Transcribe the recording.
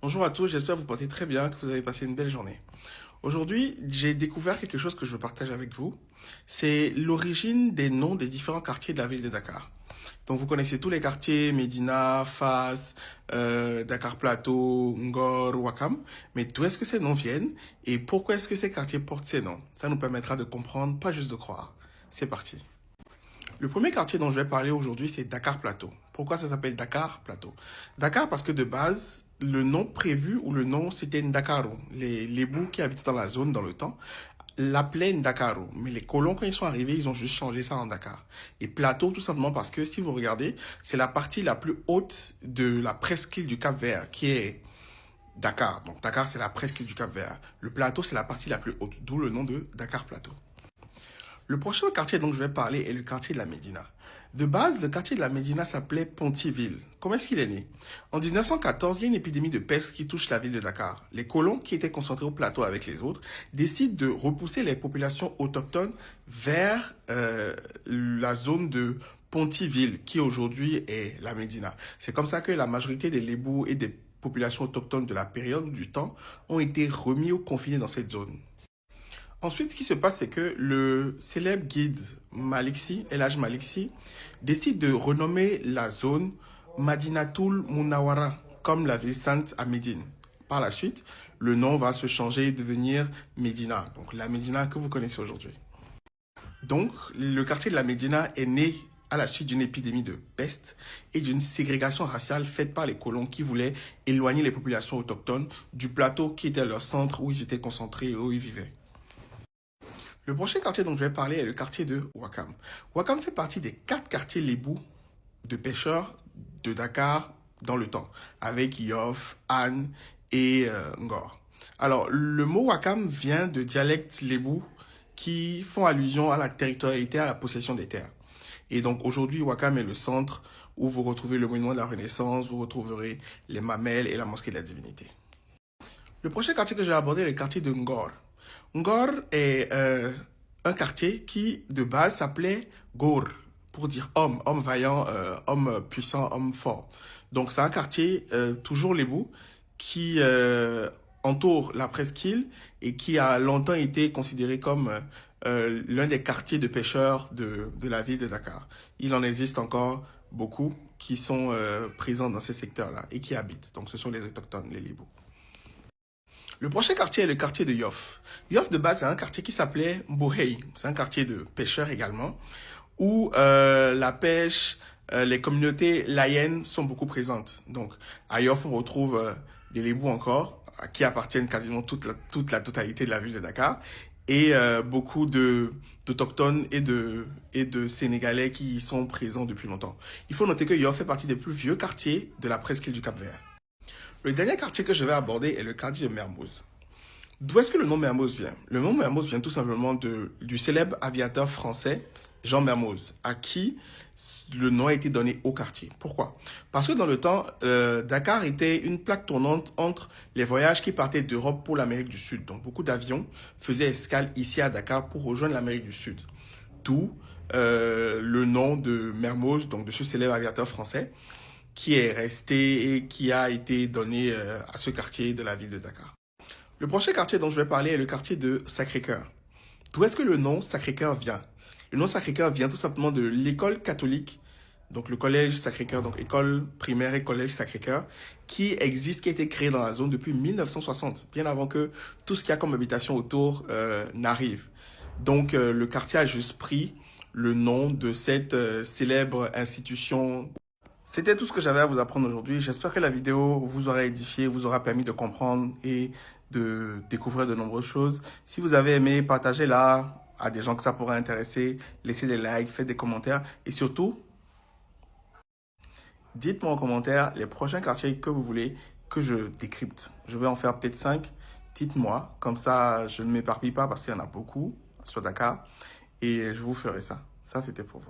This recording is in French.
Bonjour à tous, j'espère que vous portez très bien, que vous avez passé une belle journée. Aujourd'hui, j'ai découvert quelque chose que je veux partager avec vous. C'est l'origine des noms des différents quartiers de la ville de Dakar. Donc vous connaissez tous les quartiers, Médina, Fas, Dakar Plateau, Ngor, Ouakam. Mais d'où est-ce que ces noms viennent et pourquoi est-ce que ces quartiers portent ces noms? Ça nous permettra de comprendre, pas juste de croire. C'est parti. Le premier quartier dont je vais parler aujourd'hui, c'est Dakar Plateau. Pourquoi ça s'appelle Dakar Plateau? Dakar parce que de base, le nom prévu ou le nom, c'était Ndakaro. Les bouts qui habitaient dans la zone dans le temps l'appelaient Ndakaro. Mais les colons, quand ils sont arrivés, ils ont juste changé ça en Dakar. Et Plateau, tout simplement parce que, si vous regardez, c'est la partie la plus haute de la presqu'île du Cap-Vert, qui est Dakar. Donc Dakar, c'est la presqu'île du Cap-Vert. Le plateau, c'est la partie la plus haute, d'où le nom de Dakar Plateau. Le prochain quartier dont je vais parler est le quartier de la Médina. De base, le quartier de la Médina s'appelait Pontiville. Comment est-ce qu'il est né? En 1914, il y a une épidémie de peste qui touche la ville de Dakar. Les colons, qui étaient concentrés au plateau avec les autres, décident de repousser les populations autochtones vers la zone de Pontiville, qui aujourd'hui est la Médina. C'est comme ça que la majorité des Lébous et des populations autochtones de la période ou du temps ont été remis ou confinés dans cette zone. Ensuite, ce qui se passe, c'est que le célèbre guide Maliksi, El Hadj Maliksi, décide de renommer la zone Madinatul Munawara, comme la ville sainte à Médine. Par la suite, le nom va se changer et devenir Médina, donc la Médina que vous connaissez aujourd'hui. Donc, le quartier de la Médina est né à la suite d'une épidémie de peste et d'une ségrégation raciale faite par les colons qui voulaient éloigner les populations autochtones du plateau qui était leur centre où ils étaient concentrés et où ils vivaient. Le prochain quartier dont je vais parler est le quartier de Ouakam. Ouakam fait partie des 4 quartiers lébous de pêcheurs de Dakar dans le temps, avec Yoff, Anne et Ngor. Alors, le mot Ouakam vient de dialectes lébous qui font allusion à la territorialité, à la possession des terres. Et donc, aujourd'hui, Ouakam est le centre où vous retrouvez le monument de la Renaissance, vous retrouverez les mamelles et la mosquée de la divinité. Le prochain quartier que je vais aborder est le quartier de Ngor. Ngor est un quartier qui, de base, s'appelait Gor, pour dire homme, homme vaillant, homme puissant, homme fort. Donc, c'est un quartier, toujours lébou, qui entoure la presqu'île et qui a longtemps été considéré comme l'un des quartiers de pêcheurs de la ville de Dakar. Il en existe encore beaucoup qui sont présents dans ces secteurs-là et qui habitent. Donc, ce sont les autochtones, les Lébous. Le prochain quartier est le quartier de Yoff. Yoff, de base, c'est un quartier qui s'appelait Mbohei. C'est un quartier de pêcheurs également, où la pêche, les communautés laïennes sont beaucoup présentes. Donc, à Yoff, on retrouve des Lébous encore, qui appartiennent quasiment toute la totalité de la ville de Dakar, et beaucoup d'autochtones et de Sénégalais qui y sont présents depuis longtemps. Il faut noter que Yoff fait partie des plus vieux quartiers de la presqu'île du Cap-Vert. Le dernier quartier que je vais aborder est le quartier de Mermoz. D'où est-ce que le nom Mermoz vient? Le nom Mermoz vient tout simplement du célèbre aviateur français Jean Mermoz, à qui le nom a été donné au quartier. Pourquoi? Parce que dans le temps, Dakar était une plaque tournante entre les voyages qui partaient d'Europe pour l'Amérique du Sud. Donc beaucoup d'avions faisaient escale ici à Dakar pour rejoindre l'Amérique du Sud. D'où le nom de Mermoz, donc de ce célèbre aviateur français, qui est resté et qui a été donné à ce quartier de la ville de Dakar. Le prochain quartier dont je vais parler est le quartier de Sacré-Cœur. D'où est-ce que le nom Sacré-Cœur vient? Le nom Sacré-Cœur vient tout simplement de l'école catholique, donc le collège Sacré-Cœur, donc école primaire et collège Sacré-Cœur, qui existe, qui a été créé dans la zone depuis 1960, bien avant que tout ce qu'il y a comme habitation autour n'arrive. Donc le quartier a juste pris le nom de cette célèbre institution. C'était tout ce que j'avais à vous apprendre aujourd'hui. J'espère que la vidéo vous aura édifié, vous aura permis de comprendre et de découvrir de nombreuses choses. Si vous avez aimé, partagez-la à des gens que ça pourrait intéresser. Laissez des likes, faites des commentaires. Et surtout, dites-moi en commentaire les prochains quartiers que vous voulez que je décrypte. Je vais en faire peut-être 5. Dites-moi, comme ça je ne m'éparpille pas parce qu'il y en a beaucoup sur Dakar. Et je vous ferai ça. Ça, c'était pour vous.